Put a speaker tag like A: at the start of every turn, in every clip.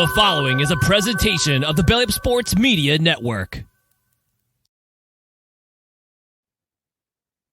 A: The following is a presentation of the Belly Up Sports Media Network.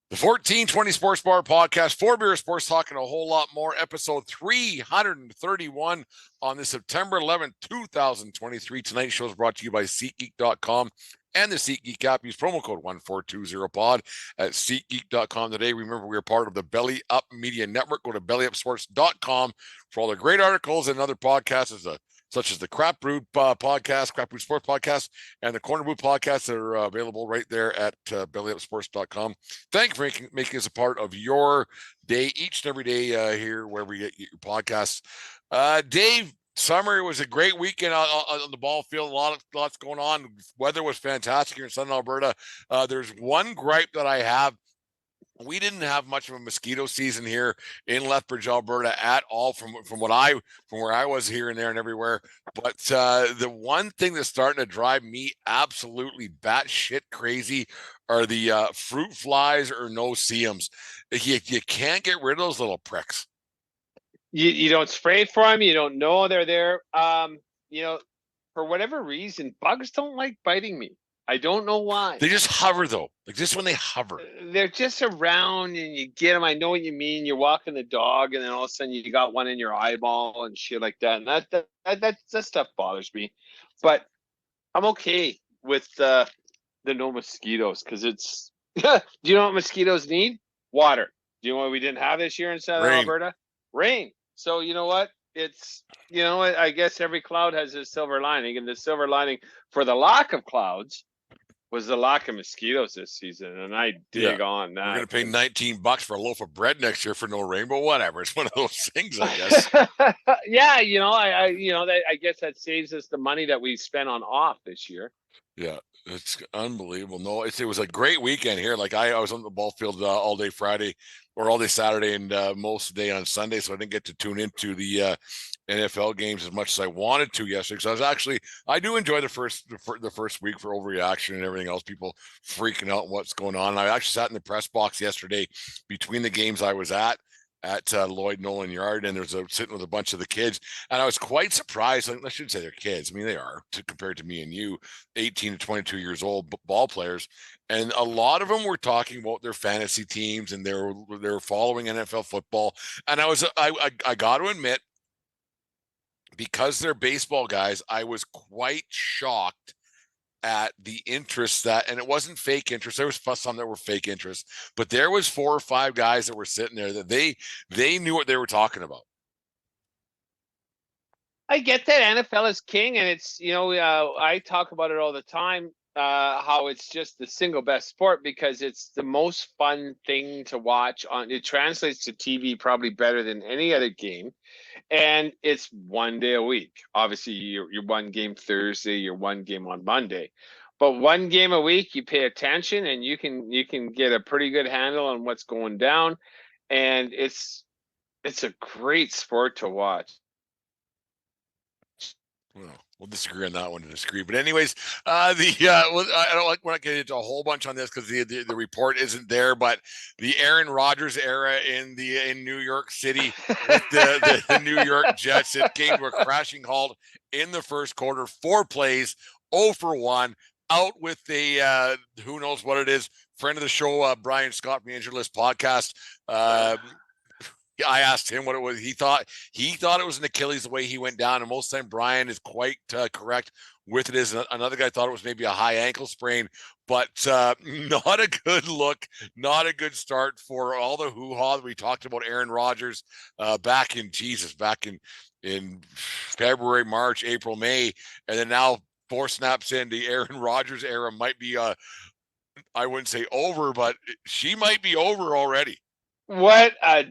B: The 1420 Sports Bar Podcast, for beer sports talk and a whole lot more, episode 331 on this September 11th, 2023. Tonight's show is brought to you by SeatGeek.com and the SeatGeek app. Use promo code 1420pod at SeatGeek.com today. Remember, we are part of the Belly Up Media Network. Go to BellyUpSports.com for all the great articles and other podcasts such as the Crap Brew podcast, Crap Brew Sports podcast, and the Corner Brew podcast that are available right there at BellyUpSports.com. Thank you for making us a part of your day, each and every day here, wherever you get your podcasts. Dave, summer was a great weekend on the ball field. Lots going on. Weather was fantastic here in Southern Alberta. There's one gripe that I have. We didn't have much of a mosquito season here in Lethbridge, Alberta at all from where I was here and there and everywhere. But the one thing that's starting to drive me absolutely batshit crazy are the fruit flies or no-see-ums. You can't get rid of those little pricks.
C: You don't spray for them. You don't know they're there. For whatever reason, bugs don't like biting me. I don't know why.
B: They just hover, though. Like just when they hover.
C: They're just around and you get them. I know what you mean. You're walking the dog and then all of a sudden you got one in your eyeball and shit like that. And that stuff bothers me. But I'm okay with the no mosquitoes because it's – do you know what mosquitoes need? Water. Do you know what we didn't have this year in Southern Alberta? Rain. So you know what? It's – I guess every cloud has a silver lining. And the silver lining for the lack of clouds was the lack of mosquitoes this season, and I dig on that.
B: We're going to pay $19 for a loaf of bread next year for no rain, but whatever. It's one of those things, I guess.
C: Yeah, I guess that saves us the money that we spent on off this year.
B: Yeah, it's unbelievable. No, it was a great weekend here. Like I was on the ball field all day Friday or all day Saturday and most of the day on Sunday, so I didn't get to tune into the NFL games as much as I wanted to yesterday. So I do enjoy the first week for overreaction and everything else, people freaking out what's going on. And I actually sat in the press box yesterday between the games I was at Lloyd Nolan Yard, and there's sitting with a bunch of the kids, and I was quite surprised. I shouldn't say they're kids. I mean, they are compared to me and you, 18 to 22 years old ball players, and a lot of them were talking about their fantasy teams and they're following NFL football. And I got to admit, because they're baseball guys, I was quite shocked at the interest and it wasn't fake interest. There was some that were fake interest, but there was 4 or 5 guys that were sitting there that they knew what they were talking about.
C: I get that NFL is king, and it's I talk about it all the time. How it's just the single best sport because it's the most fun thing to watch on. It translates to TV probably better than any other game. And it's one day a week. Obviously, you're one game Thursday, you're one game on Monday. But one game a week, you pay attention and you can get a pretty good handle on what's going down. And it's a great sport to watch.
B: Well, we'll disagree on that one to disagree. But anyways, I don't like we're not getting into a whole bunch on this because the report isn't there. But the Aaron Rodgers era in New York City with the New York Jets, it came to a crashing halt in the first quarter. 4 plays, 0 for 1, out with the who knows what it is. Friend of the show, Brian Scott from the Injured List podcast. I asked him what it was. He thought it was an Achilles the way he went down, and most of the time Brian is quite correct with it. Is another guy thought it was maybe a high ankle sprain, but not a good look, not a good start for all the hoo-ha that we talked about Aaron Rodgers back in February, March, April, May, and then now 4 snaps in, the Aaron Rodgers era might be I wouldn't say over, but she might be over already.
C: What a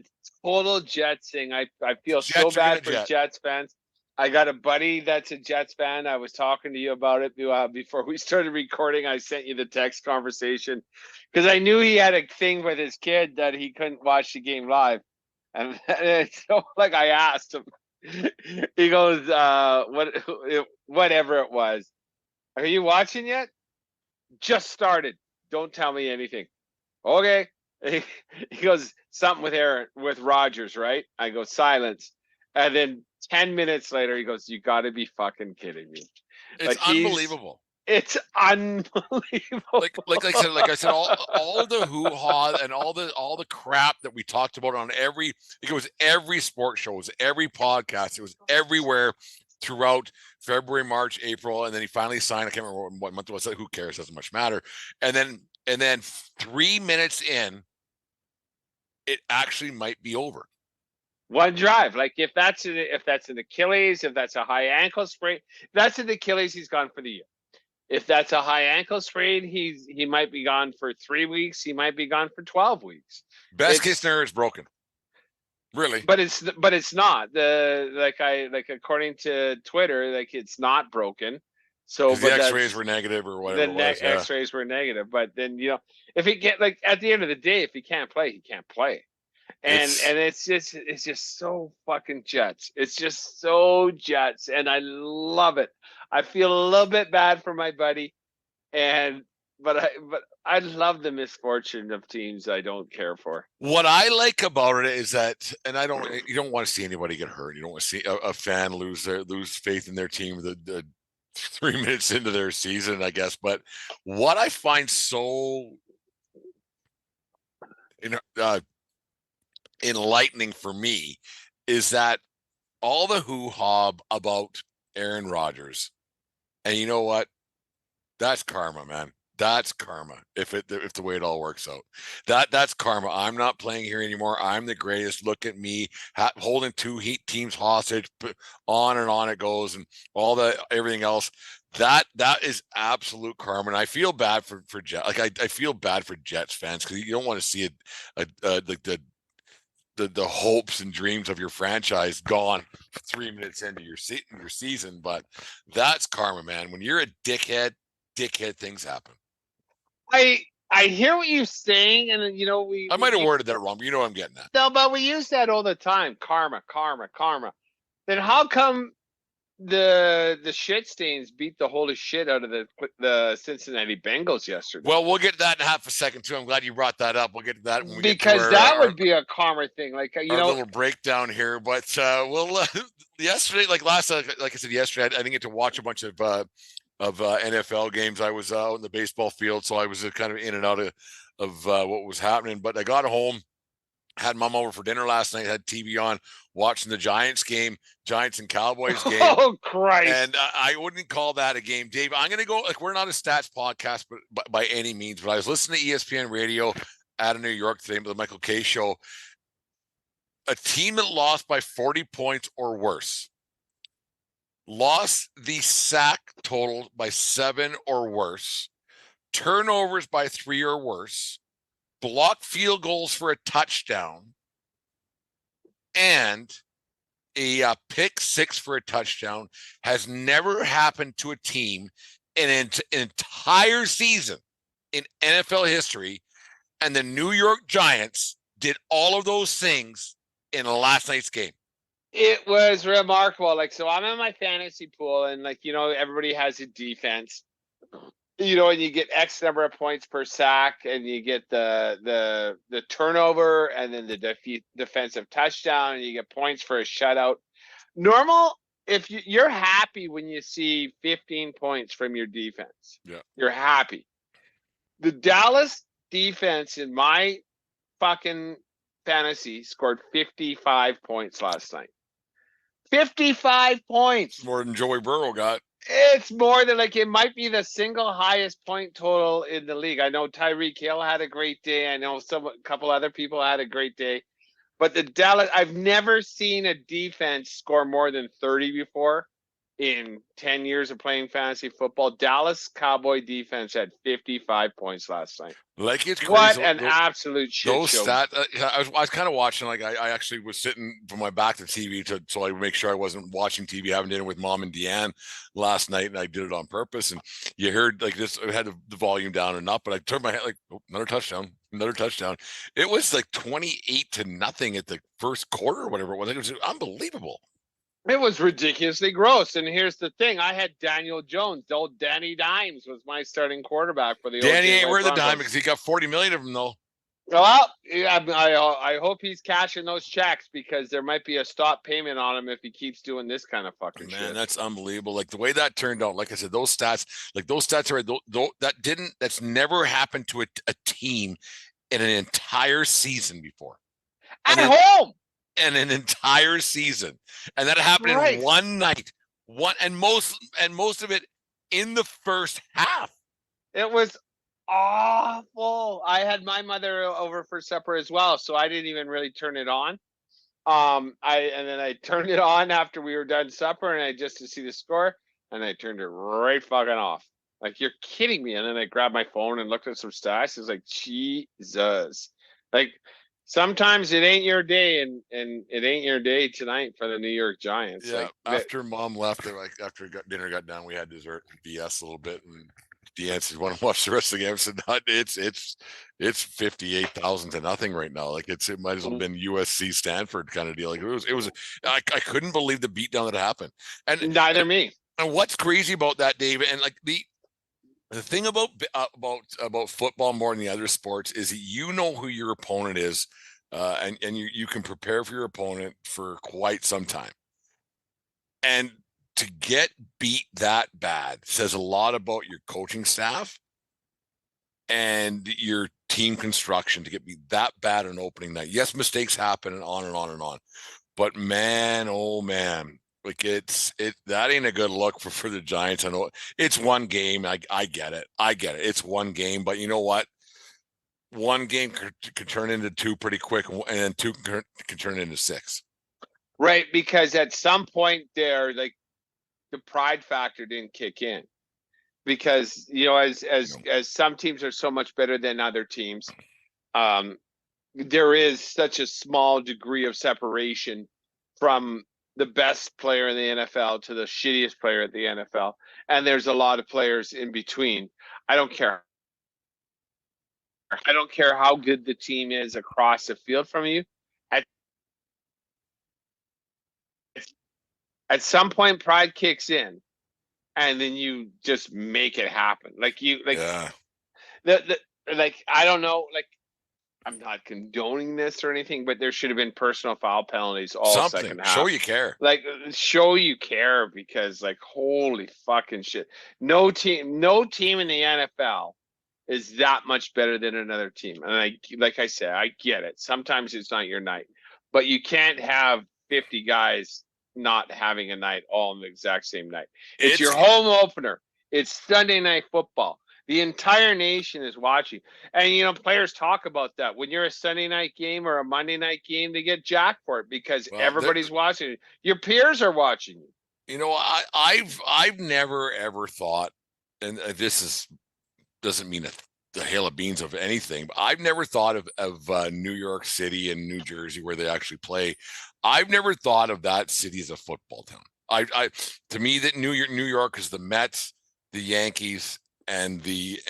C: total Jets thing. I feel so bad for Jets fans. I got a buddy that's a Jets fan. I was talking to you about it before we started recording. I sent you the text conversation because I knew he had a thing with his kid that he couldn't watch the game live. And so like I asked him, he goes, whatever it was. Are you watching yet? Just started. Don't tell me anything. Okay. He goes, something with Rodgers, right? I go, silence. And then 10 minutes later, he goes, "You got to be fucking kidding me!"
B: It's
C: Like
B: unbelievable.
C: it's unbelievable.
B: Like I said, all the hoo-ha and all the crap that we talked about on it was every sports show, it was every podcast, it was everywhere throughout February, March, April, and then he finally signed. I can't remember what month it was. Who cares? Doesn't much matter. And then 3 minutes in, it actually might be over.
C: One drive. Like if that's an Achilles, if that's a high ankle sprain, if that's an Achilles, he's gone for the year. If that's a high ankle sprain, he might be gone for 3 weeks. He might be gone for 12 weeks.
B: Best case scenario is broken. Really,
C: but it's not according to Twitter, like it's not broken. So
B: the X-rays were negative or whatever.
C: The X-rays were negative, but then if he get like at the end of the day, if he can't play, he can't play. And it's just so fucking Jets. It's just so Jets, and I love it. I feel a little bit bad for my buddy, but I love the misfortune of teams I don't care for.
B: What I like about it is that, and you don't want to see anybody get hurt. You don't want to see a fan lose faith in their team the 3 minutes into their season, I guess. But what I find so enlightening for me is that all the hoo-ha about Aaron Rodgers, and you know what? That's karma, man. That's karma. If the way it all works out, that's karma. I'm not playing here anymore. I'm the greatest. Look at me holding two teams hostage. On and on it goes, and everything else. That is absolute karma, and I feel bad for Jets. Like I feel bad for Jets fans because you don't want to see the hopes and dreams of your franchise gone 3 minutes into your season. But that's karma, man. When you're a dickhead things happen.
C: I hear what you're saying, and
B: I might have worded that wrong, but you know what I'm getting at.
C: No, but we use that all the time. Karma. Then how come the shit stains beat the holy shit out of the Cincinnati Bengals yesterday?
B: Well, we'll get to that in half a second too. I'm glad you brought that up. We'll get to that when we
C: because
B: get to
C: that would be a karma thing. Like
B: our little breakdown here. But we'll yesterday, like I said yesterday, I didn't get to watch a bunch of NFL games. I was out in the baseball field, so I was kind of in and out of what was happening. But I got home, had mom over for dinner last night, had TV on, watching the Giants and Cowboys game.
C: Oh, Christ.
B: And I wouldn't call that a game. Dave, I'm going to go, like, we're not a stats podcast but by any means, but I was listening to ESPN radio out of New York today, the Michael Kay show. A team that lost by 40 points or worse, lost the sack total by 7 or worse, turnovers by 3 or worse, blocked field goals for a touchdown, and a pick 6 for a touchdown has never happened to a team in an entire season in NFL history. And the New York Giants did all of those things in last night's game.
C: It was remarkable. Like, so I'm in my fantasy pool, and everybody has a defense. And you get X number of points per sack, and you get the turnover, and then the defensive touchdown, and you get points for a shutout. Normal, if you're happy when you see 15 points from your defense.
B: Yeah,
C: you're happy. The Dallas defense in my fucking fantasy scored 55 points last night. 55 points.
B: More than Joey Burrow got.
C: It's more than it might be the single highest point total in the league. I know Tyreek Hill had a great day. I know a couple other people had a great day. But the Dallas, I've never seen a defense score more than 30 before in 10 years of playing fantasy football. Dallas Cowboy defense had 55 points last night.
B: Like, it's crazy.
C: What an absolute shit
B: those
C: show.
B: I was kind of watching, like, I actually was sitting from my back to TV so I would make sure I wasn't watching TV, having dinner with Mom and Deanne last night, and I did it on purpose. And you heard, like, this, I had the volume down and up, but I turned my head, like, oh, another touchdown. It was like 28-0 at the first quarter or whatever it was. It was unbelievable.
C: It was ridiculously gross. And here's the thing. I had Daniel Jones. The old Danny Dimes was my starting quarterback for the
B: Danny ain't worth a dime because he got 40 million of them, though.
C: Well, yeah, I hope he's cashing those checks because there might be a stop payment on him if he keeps doing this kind of fucking
B: Man,
C: shit.
B: that's unbelievable. Like the way that turned out, like I said, those stats are that's never happened to a team in an entire season before.
C: At home!
B: And an entire season. And that happened in one night. Most of it in the first half.
C: It was awful. I had my mother over for supper as well, so I didn't even really turn it on. And then I turned it on after we were done supper, and I just to see the score, and I turned it right fucking off. Like, you're kidding me. And then I grabbed my phone and looked at some stats. It's like, Jesus. Like, sometimes it ain't your day, and it ain't your day tonight for the New York Giants.
B: Yeah,
C: like,
B: after mom left, after dinner got done, we had dessert and BS a little bit, and Deanne said, "Want to watch the rest of the game?" I said, "No, it's 58,000 to nothing right now. Like it might as well have been USC Stanford kind of deal. Like it was. I couldn't believe the beatdown that happened. And
C: neither me.
B: And what's crazy about that, David, and like the thing about football more than the other sports is that you know who your opponent is, and you can prepare for your opponent for quite some time. And to get beat that bad says a lot about your coaching staff and your team construction to get beat that bad on opening night. Yes, mistakes happen and on and on and on. But man, oh man, like that ain't a good look for the Giants. I know it's one game. I get it. It's one game, but you know what? One game could turn into two pretty quick, and then two can turn into six.
C: Right, because at some point there, like, the pride factor didn't kick in, because as some teams are so much better than other teams, there is such a small degree of separation from the best player in the NFL to the shittiest player at the NFL, and there's a lot of players in between. I don't care how good the team is across the field from you. At some point, pride kicks in, and then you just make it happen. I don't know, like, I'm not condoning this or anything, but there should have been personal foul penalties all second half.
B: Show you care.
C: Like, show you care, because, like, holy fucking shit. No team in the NFL is that much better than another team. And like I said, I get it. Sometimes it's not your night, but you can't have 50 guys not having a night all on the exact same night. It's your home opener. It's Sunday Night Football. The entire nation is watching. And, players talk about that. When you're a Sunday night game or a Monday night game, they get jacked for it because everybody's watching it. Your peers are watching you.
B: I've never ever thought, and this doesn't mean the hail of beans of anything, but I've never thought of New York City and New Jersey where they actually play. I've never thought of that city as a football town. To me, that New York is the Mets, the Yankees, and the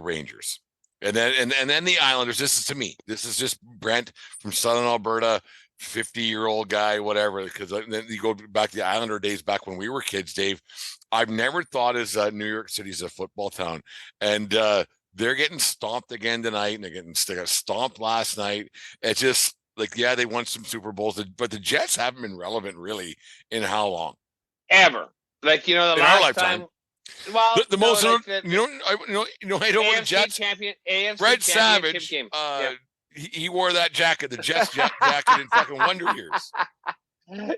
B: Rangers, and then the Islanders. This is just Brent from Southern Alberta, 50-year-old guy, whatever. Because then you go back to the Islander days, back when we were kids, Dave. I've never thought as New York City is a football town, and they're getting stomped again tonight, and they got stomped last night. It's just like, yeah, they won some Super Bowls, but the Jets haven't been relevant really in how long?
C: Ever. Like,
B: in
C: last
B: our lifetime.
C: Time. Well,
B: the most, I don't want the Jets.
C: AFC
B: Fred Savage,
C: game.
B: He wore that jacket, the Jets jacket in fucking Wonder Years.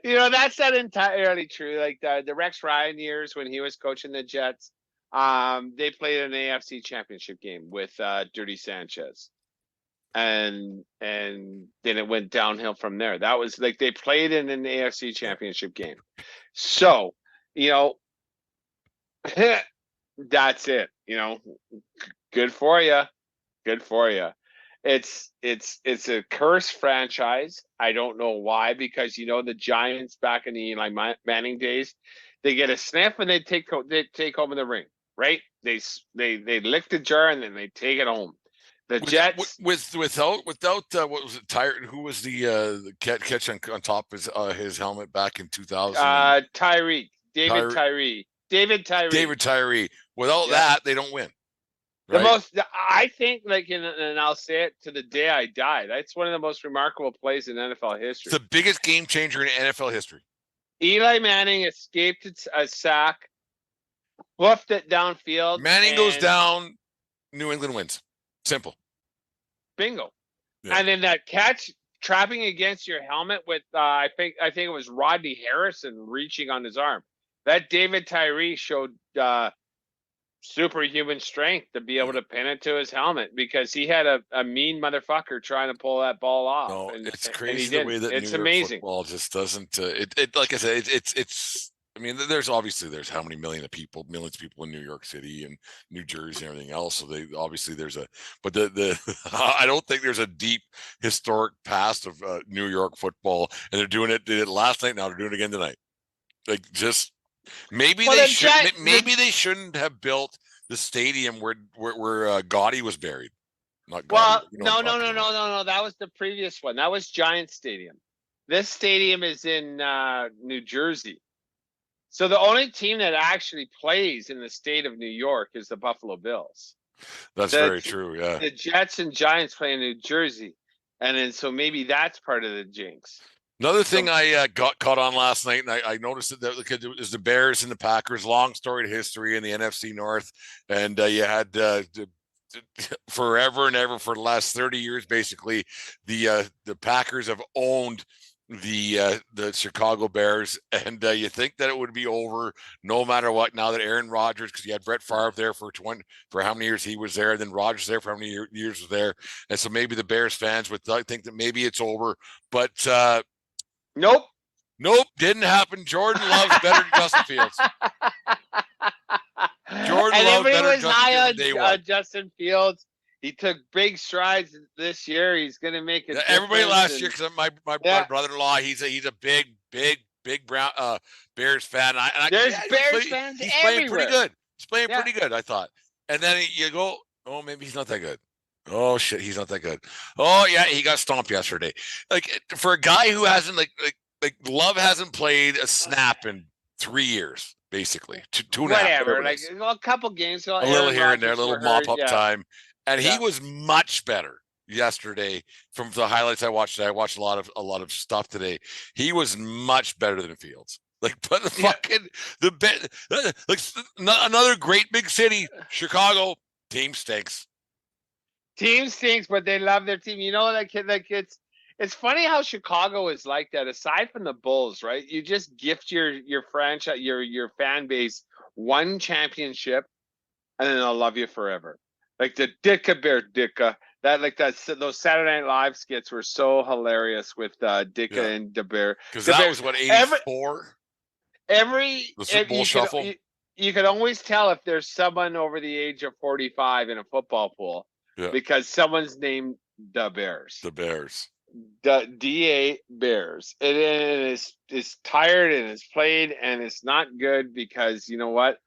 C: That's not entirely true. Like the Rex Ryan years when he was coaching the Jets, they played an AFC championship game with Dirty Sanchez. And then it went downhill from there. That was like they played in an AFC championship game. So, that's it. Good for you. Good for you. It's a cursed franchise. I don't know why, because the Giants back in the Eli Manning days, they get a sniff and they take home the ring, right? They lick the jar and then they take it home. The Jets
B: without what was it? Who was the catch on top of his helmet back in 2000?
C: David Tyree.
B: Without that, they don't win. right?
C: I think, like, and I'll say it to the day I die. That's one of the most remarkable plays in NFL
B: It's
C: history.
B: the biggest game changer in NFL history.
C: Eli Manning escaped a sack, woofed it downfield,
B: Manning goes
C: and
B: down, New England wins. Simple.
C: bingo.
B: Yeah.
C: And then that catch trapping against your helmet with I think it was Rodney Harrison reaching on his arm. That David Tyree showed superhuman strength to be able to pin it to his helmet because he had a mean motherfucker trying to pull that ball off.
B: No,
C: and
B: it's
C: he
B: crazy the
C: didn't.
B: way that
C: It's
B: New York
C: amazing.
B: football just doesn't. It like I said, it's. I mean, there's how many millions of people in New York City and New Jersey and everything else. So they obviously but the I don't think there's a deep historic past of New York football, and they did it last night. Now they're doing it again tonight. Like just maybe
C: Well,
B: maybe they shouldn't have built the stadium where Gotti was buried. Not Gotti.
C: Well,
B: You know
C: no. That was the previous one. That was Giant Stadium. This stadium is in New Jersey. So the only team that actually plays in the state of New York is the Buffalo Bills.
B: That's very true. Yeah.
C: The Jets and Giants play in New Jersey, and then so maybe that's part of the jinx.
B: Another thing I got caught on last night, and I noticed that it was the Bears and the Packers, long storied history in the NFC North, and you had forever and ever for the last 30 years, basically, the Packers have owned the Chicago Bears, and you think that it would be over no matter what. Now that Aaron Rodgers, because you had Brett Favre there for how many years he was there, then Rodgers there for how many years was there, and so maybe the Bears fans would think that maybe it's over, but
C: Nope,
B: didn't happen. Jordan Love's better than Justin Fields. Jordan Love better than Justin Fields.
C: On Justin Fields. He took big strides this year. He's going to make it.
B: Everybody last year, because my brother-in-law, he's a big brown Bears fan.
C: There's Bears fans
B: he's
C: everywhere.
B: Playing pretty good. He's playing pretty good, I thought. And then you go, oh, maybe he's not that good. Oh shit, he's not that good. Oh yeah, he got stomped yesterday. Like for a guy who hasn't like Love hasn't played a snap in 3 years, basically. Two and a half.
C: Whatever, like a couple games,
B: a little here and there, a little mop up time. And he was much better yesterday from the highlights I watched. I watched a lot of stuff today. He was much better than Fields. Like, but another great big city, Chicago, team stinks.
C: Team stinks, but they love their team. You know, like it's funny how Chicago is like that. Aside from the Bulls, right? You just gift your franchise, your fan base one championship, and then they'll love you forever. Like the Dicka Bear Dicka. Those Saturday Night Live skits were so hilarious with Dicka and the Bear.
B: Because that was what 84.
C: The
B: Super Bowl shuffle.
C: You could always tell if there's someone over the age of 45 in a football pool because someone's named the Bears.
B: The Bears.
C: The DA Bears. It is tired and it's played and it's not good because you know what?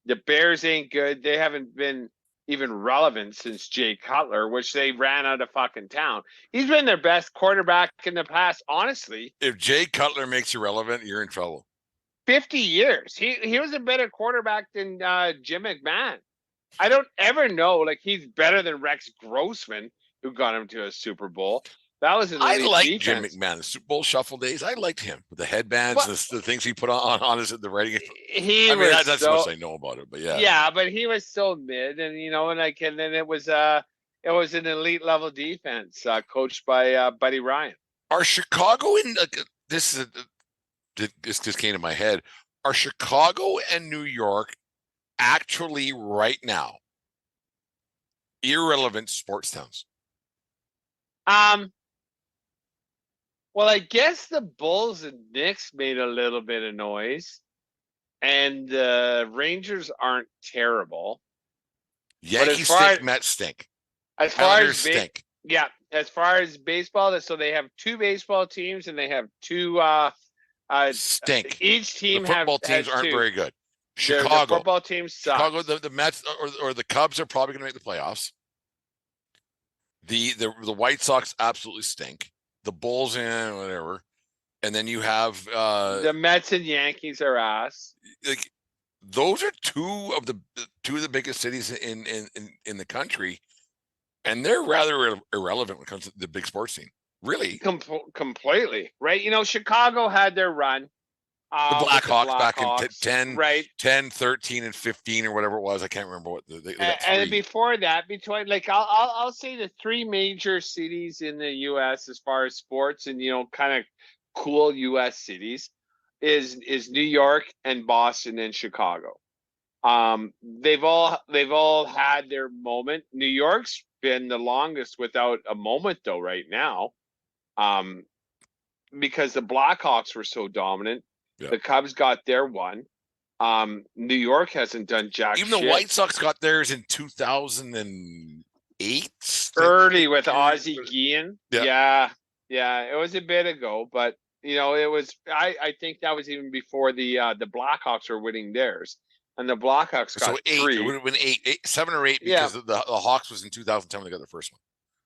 C: The Bears ain't good. They haven't been even relevant since Jay Cutler, which they ran out of fucking town. He's been their best quarterback in the past, honestly.
B: If Jay Cutler makes you relevant, you're in trouble.
C: 50 years. He was a better quarterback than Jim McMahon. I don't ever know. Like, he's better than Rex Grossman, who got him to a Super Bowl. That was
B: I like Jim McMahon. The Super Bowl shuffle days. I liked him with the headbands, the things he put on his the writing. That's so much I know about it, but yeah.
C: Yeah, but he was so mid, and then it was an elite level defense coached by Buddy Ryan.
B: Are Chicago in this just came to my head? Are Chicago and New York actually right now irrelevant sports towns?
C: Well, I guess the Bulls and Knicks made a little bit of noise, and the Rangers aren't terrible.
B: Yankees stink, Mets stink.
C: As far as stink. Yeah, as far as baseball, so they have two baseball teams, and they have two
B: stink.
C: Each team
B: the football teams aren't very good. Chicago,
C: the football team sucks.
B: Chicago, the Mets or the Cubs are probably going to make the playoffs. The White Sox absolutely stink. The Bulls and whatever, and then you have
C: the Mets and Yankees are ass.
B: Like those are two of the biggest cities in the country, and they're rather irrelevant when it comes to the big sports scene. Really,
C: completely right. Chicago had their run.
B: the Blackhawks back in
C: Blackhawks,
B: 10,
C: right?
B: 10, 13, and 15 or whatever it was. I can't remember what they got three.
C: And before that, between I'll say the three major cities in the U.S. as far as sports and kind of cool U.S. cities is New York and Boston and Chicago. They've all had their moment. New York's been the longest without a moment though right now, because the Blackhawks were so dominant. Yeah. The Cubs got their one. New York hasn't done jack shit.
B: Even the White Sox got theirs in 2008.
C: Early with Ozzie Guillen. Yeah. It was a bit ago, but it was. I think that was even before the Blackhawks were winning theirs, and the Blackhawks got
B: eight.
C: three.
B: It would have been 7 or 8 because the Hawks was in 2010 when they got the first one.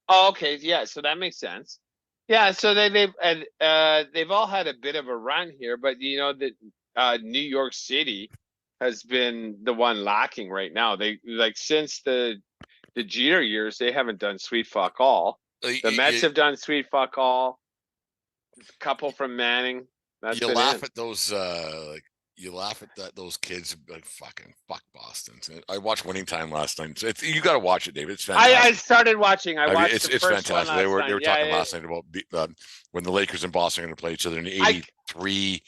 C: Oh, okay, yeah. So that makes sense. Yeah, so they've all had a bit of a run here, but that New York City has been the one lacking right now. They since the Jeter years, they haven't done sweet fuck all. The Mets have done sweet fuck all. A couple from Manning.
B: You laugh at those those kids like fuck Boston. I watched Winning Time last night. So you got to watch it, David. It's fantastic.
C: I started watching. I watched
B: it's fantastic. They were talking last night about when the Lakers and Boston are going to play each other in the 83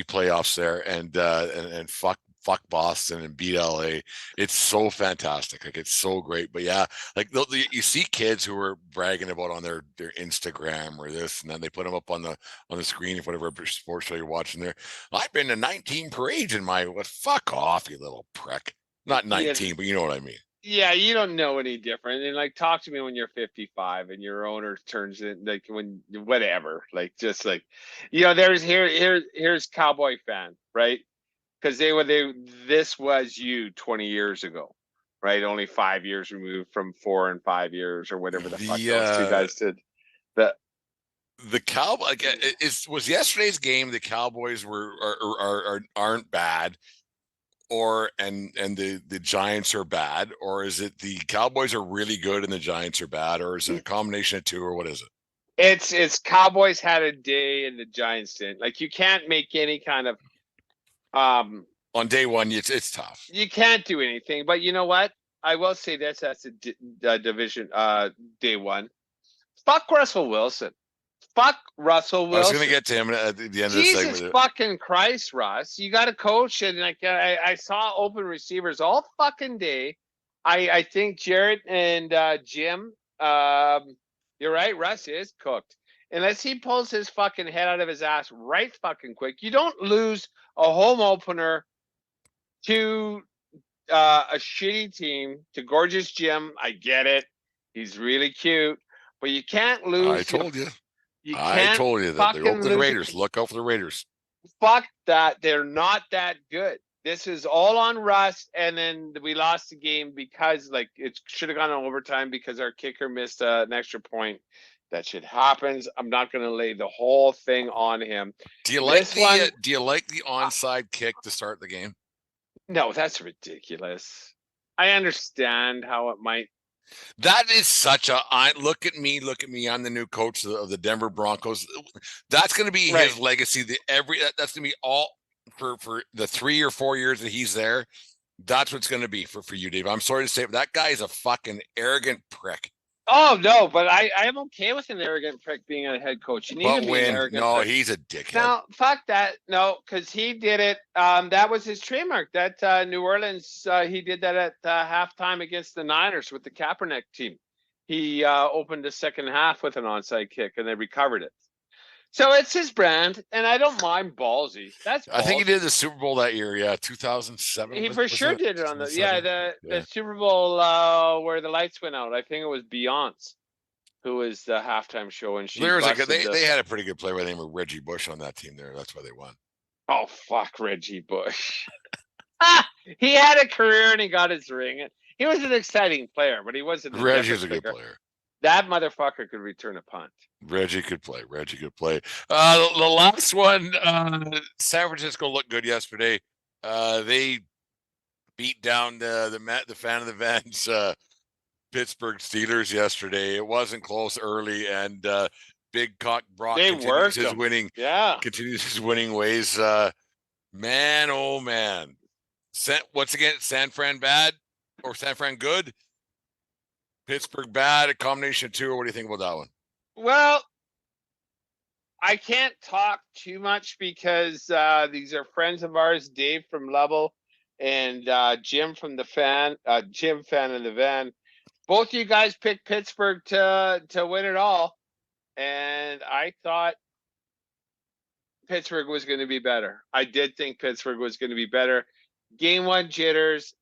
B: playoffs there, and fuck Boston and beat LA. It's so fantastic. Like, it's so great. But yeah, like you see kids who are bragging about on their Instagram or this, and then they put them up on the screen of whatever sports show you're watching there. I've been to 19 parades in my fuck off, you little prick. Not 19, but you know what I mean.
C: Yeah, you don't know any different. And talk to me when you're 55 and your owner turns in when whatever. Here's Cowboy fan, right? Because this was you 20 years ago, right? Only 5 years removed from 4 and 5 years or whatever the fuck those two guys did.
B: The Cowboy was yesterday's game. The Cowboys aren't bad, and the Giants are bad, or is it the Cowboys are really good and the Giants are bad, or is it a combination of two, or what is it?
C: It's Cowboys had a day and the Giants didn't. You can't make any kind of
B: on day one, it's tough.
C: You can't do anything, but you know what? I will say this: that's a division day one. Fuck Russell Wilson. Fuck Russell Wilson.
B: I was going to get to him at the end of the segment.
C: Jesus fucking Christ, Russ! You got to coach it. And I saw open receivers all fucking day. I think Jarrett and Jim. You're right. Russ is cooked. Unless he pulls his fucking head out of his ass right fucking quick, you don't lose a home opener to a shitty team, to Gorgeous Jim. I get it. He's really cute. But you can't lose.
B: I told you. I told you that. They're over the Raiders. Look out for the Raiders.
C: Fuck that. They're not that good. This is all on Russ. And then we lost the game because it should have gone on overtime because our kicker missed an extra point. That shit happens. I'm not going to lay the whole thing on him.
B: Do you like the onside kick to start the game?
C: No, that's ridiculous. I understand how it might.
B: That is such a look at me. I'm the new coach of the Denver Broncos. That's going to be his legacy. That's going to be all for the 3 or 4 years that he's there. That's what's going to be for you, Dave. I'm sorry to say, but that guy is a fucking arrogant prick.
C: Oh no, but I am okay with an arrogant prick being a head coach. You need to be an arrogant prick.
B: He's a dickhead.
C: No, fuck that. No, because he did it. That was his trademark. That New Orleans, he did that at halftime against the Niners with the Kaepernick team. He opened the second half with an onside kick, and they recovered it. So it's his brand, and I don't mind ballsy. That's ballsy.
B: I think he did the Super Bowl that year, 2007.
C: He for sure did it on the Super Bowl where the lights went out. I think it was Beyonce who was the halftime show, and she.
B: They had a pretty good player by the name of Reggie Bush on that team there. That's why they won.
C: Oh fuck, Reggie Bush! He had a career and he got his ring. He was an exciting player, but he wasn't.
B: Reggie's a good player.
C: That motherfucker could return a punt.
B: Reggie could play. The last one, San Francisco looked good yesterday. They beat down the fan of the Vans Pittsburgh Steelers yesterday. It wasn't close early, and Big Cock Brock
C: They
B: continues
C: worked
B: his
C: them.
B: winning
C: Yeah.
B: ways. Man, oh man. Once again, San Fran bad or San Fran good? Pittsburgh bad, a combination of two, or what do you think about that one?
C: Well, I can't talk too much because these are friends of ours, Dave from Level and Jim from the fan, Jim fan of the van. Both you guys picked Pittsburgh to win it all, and I thought Pittsburgh was going to be better. I did think Pittsburgh was going to be better. Game one jitters.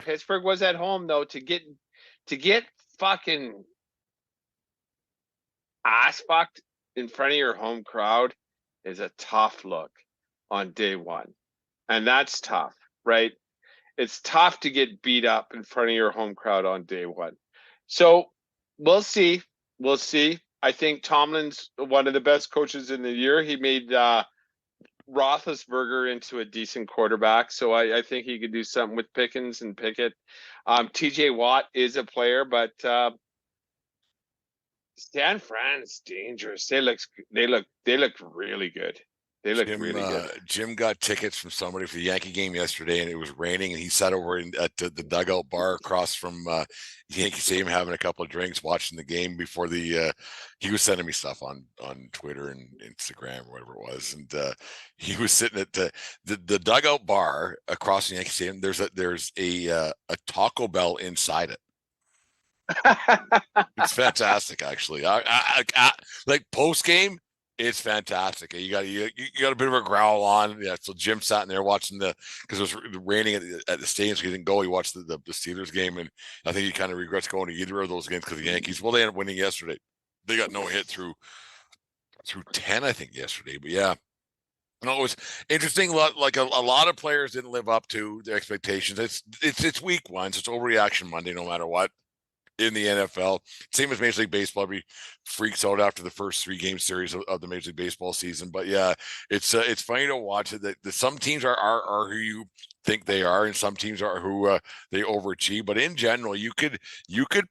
C: Pittsburgh was at home though to get fucking ass fucked in front of your home crowd is a tough look on day one. And that's tough, right? It's tough to get beat up in front of your home crowd on day one. So we'll see. We'll see. I think Tomlin's one of the best coaches in the year. He made Roethlisberger into a decent quarterback. So I think he could do something with Pickens and Pickett. TJ Watt is a player, but San Fran's dangerous. They look really good. They look really good.
B: Jim got tickets from somebody for the Yankee game yesterday, and it was raining, and he sat over at the dugout bar across from Yankee Stadium having a couple of drinks, watching the game before the he was sending me stuff on Twitter and Instagram or whatever it was, and he was sitting at the dugout bar across from Yankee Stadium. There's a Taco Bell inside it. It's fantastic, actually. Like post game, it's fantastic. You got a bit of a growl on. Yeah, so Jim sat in there watching because it was raining at the stadium, so he didn't go. He watched the Steelers game, and I think he kind of regrets going to either of those games because the Yankees. Well, they ended up winning yesterday. They got no hit through 10, I think, yesterday. But yeah. No, it was interesting. Like a lot of players didn't live up to their expectations. It's week one, so it's overreaction Monday, no matter what. In the NFL, same as Major League Baseball, every freaks out after the first 3-game series of the Major League Baseball season. But yeah, it's funny to watch it. That some teams are who you think they are, and some teams are who they overachieve. But in general, you could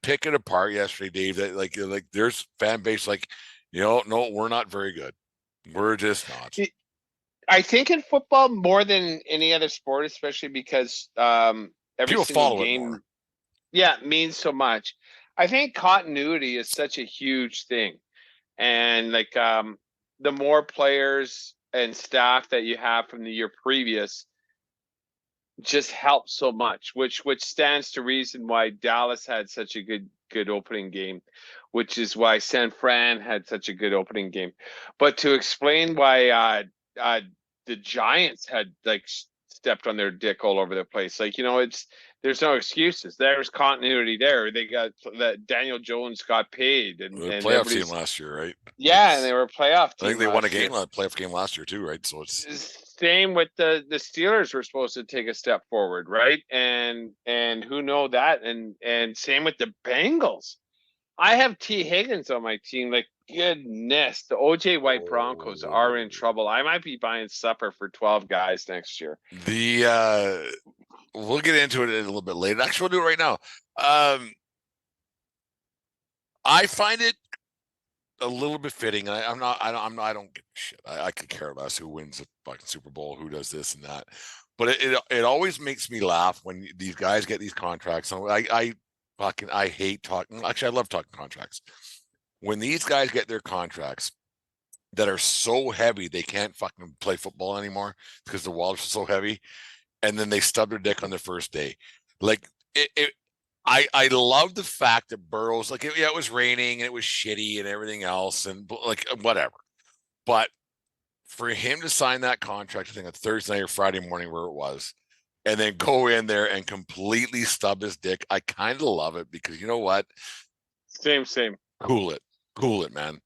B: pick it apart yesterday, Dave. That like there's fan base like, no, we're not very good. We're just not.
C: I think in football more than any other sport, especially because every
B: people
C: single
B: follow
C: game.
B: it more.
C: Yeah, it means so much. I think continuity is such a huge thing. And like the more players and staff that you have from the year previous just helps so much, which stands to reason why Dallas had such a good opening game, which is why San Fran had such a good opening game. But to explain why the Giants had like stepped on their dick all over the place, like, there's no excuses. There's continuity there. They got that Daniel Jones got paid, and
B: playoff team last year, right?
C: Yeah, and they were a playoff team.
B: I think they won a playoff game last year too, right? So it's
C: same with the Steelers were supposed to take a step forward, right? And who know that? And same with the Bengals. I have T. Higgins on my team. Like, goodness, the OJ White Broncos are in trouble. I might be buying supper for 12 guys next year.
B: We'll get into it a little bit later. Actually, we'll do it right now. I find it a little bit fitting. I don't give a shit. I could care less who wins the fucking Super Bowl, who does this and that. But it always makes me laugh when these guys get these contracts. I hate talking. Actually, I love talking contracts. When these guys get their contracts that are so heavy they can't fucking play football anymore because the wallets are so heavy, and then they stub their dick on the first day. Like I love the fact that Burrow's like, it was raining and it was shitty and everything else and like whatever. But for him to sign that contract, I think on Thursday night or Friday morning, where it was, and then go in there and completely stub his dick, I kind of love it because you know what?
C: Same.
B: Cool it, man.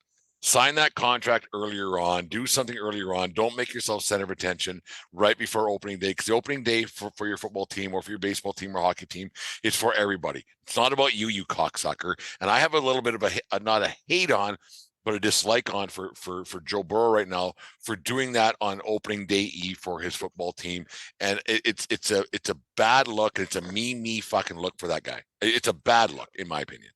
B: Sign that contract earlier on. Do something earlier on. Don't make yourself center of attention right before opening day, because the opening day for your football team or for your baseball team or hockey team is for everybody. It's not about you cocksucker. And I have a little bit of not a hate on, but a dislike on for Joe Burrow right now for doing that on opening day eve for his football team. And it's a bad look. It's a me fucking look for that guy. It's a bad look, in my opinion.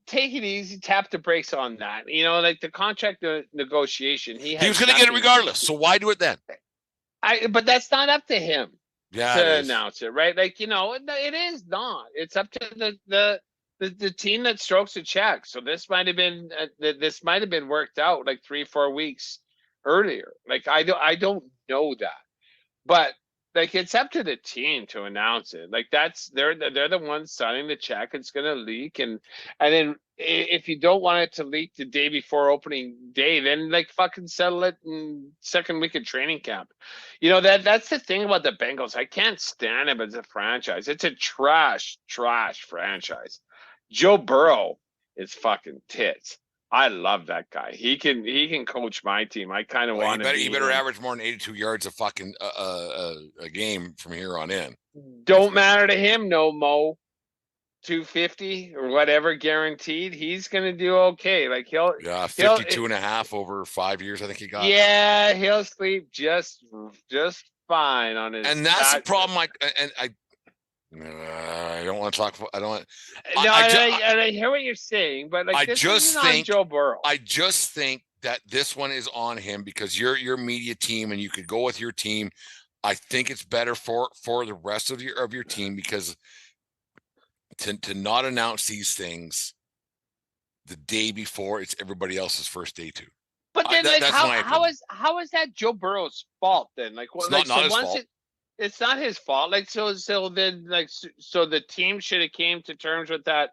C: Take it easy, tap the brakes on that. Like the contract negotiation, he
B: was going to get it regardless. So why do it then?
C: But that's not up to him
B: to
C: announce it, right? Like, it is not. It's up to the team that strokes the check. So this might have been worked out like 3-4 weeks earlier. Like I don't know that, but like it's up to the team to announce it. Like they're the ones signing the check. It's gonna leak, and then if you don't want it to leak the day before opening day, then like fucking settle it in second week of training camp. That's the thing about the Bengals. I can't stand them as a franchise. It's a trash franchise. Joe Burrow is fucking tits. I love that guy. He can coach my team. I kind of want to.
B: He better average more than 82 yards a fucking a game from here on in.
C: Don't matter to him, no mo. 250 or whatever guaranteed. He's gonna do okay. Like
B: 52 and a half over 5 years. I think he got.
C: Yeah, he'll sleep just fine on his.
B: And that's the problem. I don't want to talk. I don't want.
C: I hear what you're saying, but like this isn't on Joe Burrow.
B: I just think that this one is on him because you're your media team and you could go with your team. I think it's better for the rest of your team because to not announce these things the day before it's everybody else's first day too.
C: But then, how is that Joe Burrow's fault then? Like,
B: it's not his fault.
C: It's not his fault. Like, so then, like, so the team should have came to terms with that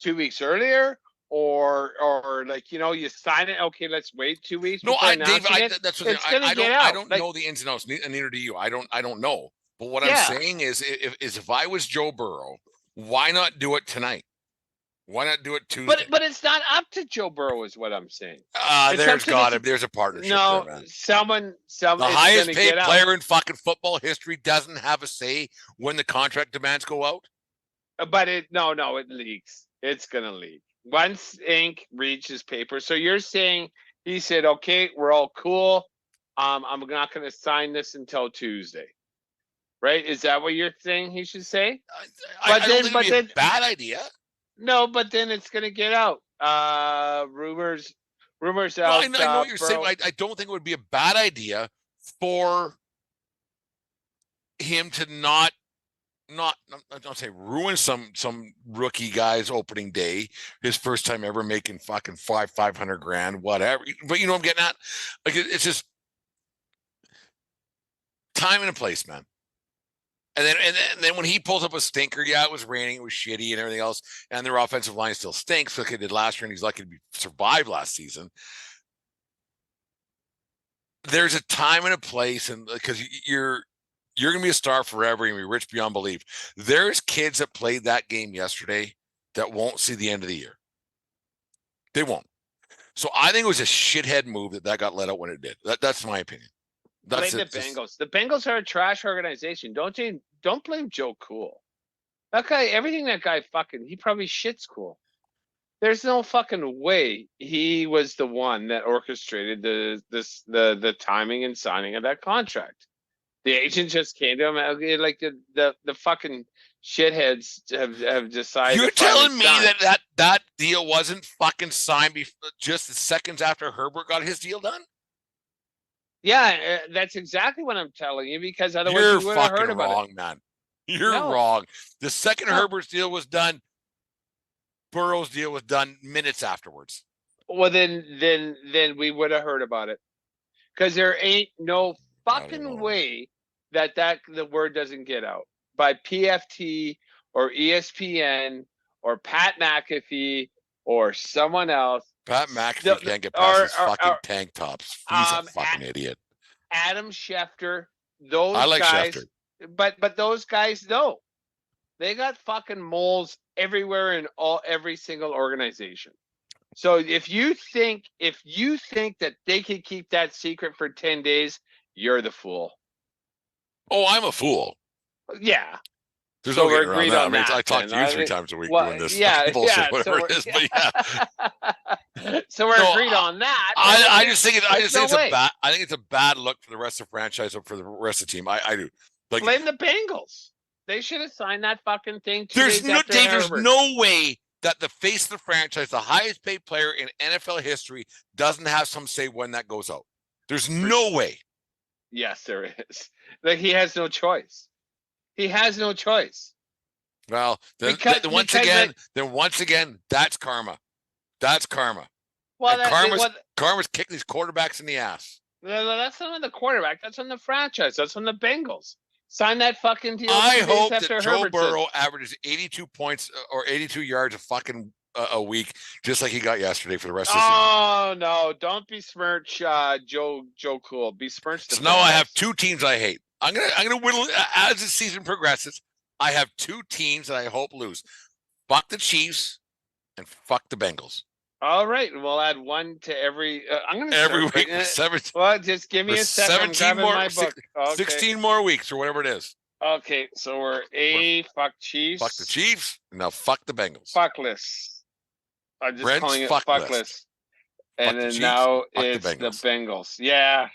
C: 2 weeks earlier, or like, you sign it. Okay, let's wait 2 weeks.
B: No, Dave, that's what I don't know the ins and outs, and neither do you. I don't know. But what I'm saying is, if I was Joe Burrow, why not do it tonight? Why not do it Tuesday?
C: But it's not up to Joe Burrow, is what I'm saying.
B: There's a partnership.
C: No,
B: there, man.
C: someone.
B: The highest paid player in fucking football history doesn't have a say when the contract demands go out.
C: But it leaks. It's gonna leak once ink reaches paper. So you're saying he said, okay, we're all cool. I'm not gonna sign this until Tuesday. Right? Is that what you're saying he should say?
B: I don't think it'd be a bad idea.
C: No, but then it's gonna get out. Rumors out.
B: I know what you're saying. I don't think it would be a bad idea for him to not I don't say ruin some rookie guy's opening day, his first time ever making fucking $500,000, whatever. But you know what I'm getting at? Like it's just time and a place, man. And then when he pulls up a stinker, it was raining, it was shitty and everything else, and their offensive line still stinks like it did last year, and he's lucky to survive last season. There's a time and a place, and because you're going to be a star forever and be rich beyond belief. There's kids that played that game yesterday that won't see the end of the year. They won't. So I think it was a shithead move that got let out when it did. That's my opinion.
C: Blame the Bengals. The Bengals are a trash organization. Don't blame Joe Cool. That guy, everything that guy he probably shits cool. There's no fucking way he was the one that orchestrated the timing and signing of that contract. The agent just came to him like the fucking shitheads have decided.
B: You're telling me that deal wasn't fucking signed just the seconds after Herbert got his deal done?
C: Yeah, that's exactly what I'm telling you, because otherwise
B: you
C: would have heard about
B: wrong, man. You're wrong. The second Herbert's deal was done, Burrow's deal was done minutes afterwards.
C: Well, then we would have heard about it, because there ain't no fucking way that the word doesn't get out by PFT or ESPN or Pat McAfee or someone else.
B: Pat McAfee can't get past his fucking tank tops. He's a fucking idiot.
C: Adam Schefter, those
B: I like
C: guys,
B: Schefter.
C: But those guys know. They got fucking moles everywhere in every single organization. So if you think that they can keep that secret for 10 days, you're the fool.
B: Oh, I'm a fool.
C: Yeah.
B: There's
C: So
B: no
C: we're
B: getting around
C: agreed
B: that.
C: on that.
B: I talk to you
C: then.
B: 3 times a week
C: Well,
B: doing this
C: yeah,
B: bullshit,
C: yeah,
B: whatever
C: so
B: it is. But yeah,
C: so we're
B: No,
C: agreed on that.
B: I just think
C: There's no way.
B: I think it's a bad look for the rest of the franchise or for the rest of the team. I do. Like,
C: Blame the Bengals. They should have signed that fucking thing 2
B: there's
C: days
B: no,
C: after
B: Dave, there's
C: Herbert.
B: no way that the face of the franchise, the highest paid player in NFL history, doesn't have some say when that goes out. There's no way.
C: Yes, there is. Like, he has no choice. He has no choice.
B: Well, then once again, that's karma. That's karma.
C: Well,
B: And karma's kicking these quarterbacks in the ass.
C: that's not on the quarterback. That's on the franchise. That's on the Bengals. Sign that fucking deal.
B: I
C: 2 days
B: hope
C: after
B: that Joe
C: Herbert
B: Burrow averages 82 points or 82 yards a week, just like he got yesterday for the rest of the season.
C: Oh no! Don't besmirch Joe Cool. Besmirch the.
B: So now I have 2 teams I hate. I'm gonna whittle as the season progresses. I have 2 teams that I hope lose. Fuck the Chiefs and fuck the Bengals.
C: All right, we'll add 1 to every. I'm gonna
B: every
C: start
B: week.
C: Well, just give me a second.
B: 17 more,
C: my book. Okay.
B: 16 more weeks or whatever it is.
C: Okay, so we're fuck Chiefs.
B: Fuck the Chiefs. Now fuck the Bengals.
C: Fuckless. I'm just
B: Brent's
C: calling it
B: fuck
C: fuckless.
B: list.
C: And
B: Fuck the
C: then
B: Chiefs,
C: now
B: fuck
C: it's
B: the
C: the
B: Bengals.
C: Bengals. Yeah.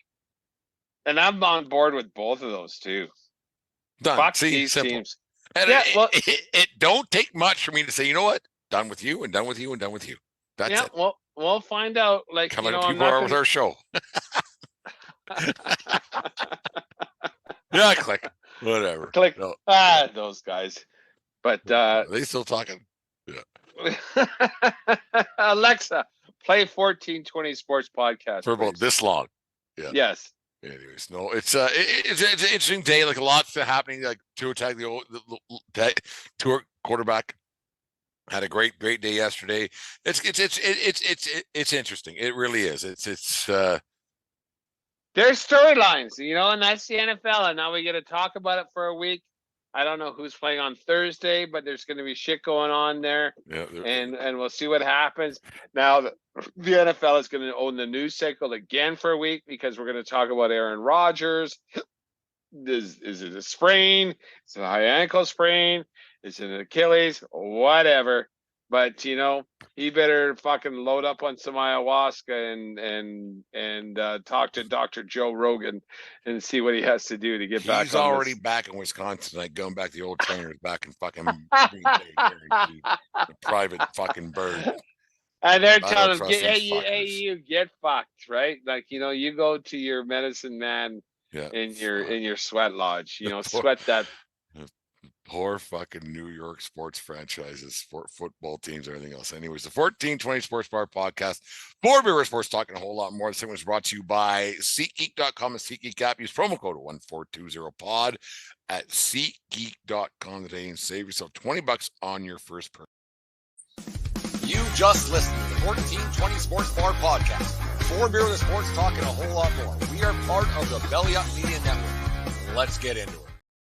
C: And I'm on board with both of those too.
B: Done.
C: Fuck
B: See,
C: these
B: simple.
C: teams.
B: And
C: Yeah, well-
B: it don't take much for me to say, you know what? Done with you and done with you and done with you. That's
C: Yeah,
B: it.
C: well, we'll find out. Like,
B: Coming
C: you know,
B: up,
C: I'm
B: people
C: not
B: are with
C: gonna-
B: our show. Yeah, click. Whatever.
C: Click.
B: No,
C: Those guys. But
B: are they still talking?
C: Alexa, play 1420 Sports Podcast.
B: For about
C: please.
B: this long. Yeah.
C: Yes.
B: Anyways, no, it's an interesting day. Like, a lot's happening. Like, Tua Tua quarterback had a great day yesterday. It's interesting. It really is.
C: There's storylines, you know, and that's the NFL. And now we get to talk about it for a week. I don't know who's playing on Thursday, but there's going to be shit going on there.
B: Yeah,
C: And we'll see what happens. Now, the NFL is going to own the news cycle again for a week because we're going to talk about Aaron Rodgers. Is it a sprain? Is it a high ankle sprain? Is it an Achilles? Whatever. But, you know, he better fucking load up on some ayahuasca and talk to Dr. Joe Rogan and see what he has to do to get back.
B: He's already back in Wisconsin, like going back to the old trainers back in fucking Green Bay, the private fucking bird.
C: And they're
B: I
C: telling
B: don't
C: him,
B: trust
C: hey,
B: these
C: you get fucked, right? Like, you know, you go to your medicine man in your sweat lodge, you know, sweat that.
B: Poor fucking New York sports franchises, football teams, everything else. Anyways, the 1420 Sports Bar podcast, for Beer Sports, talking a whole lot more. This segment was brought to you by SeatGeek.com and SeatGeek app. Use promo code 1420pod at SeatGeek.com today and save yourself $20 on your first purchase. You just listened to the 1420 Sports Bar podcast. For Beer Sports, talking a whole lot more. We are part of the Belly Up Media Network. Let's get into it.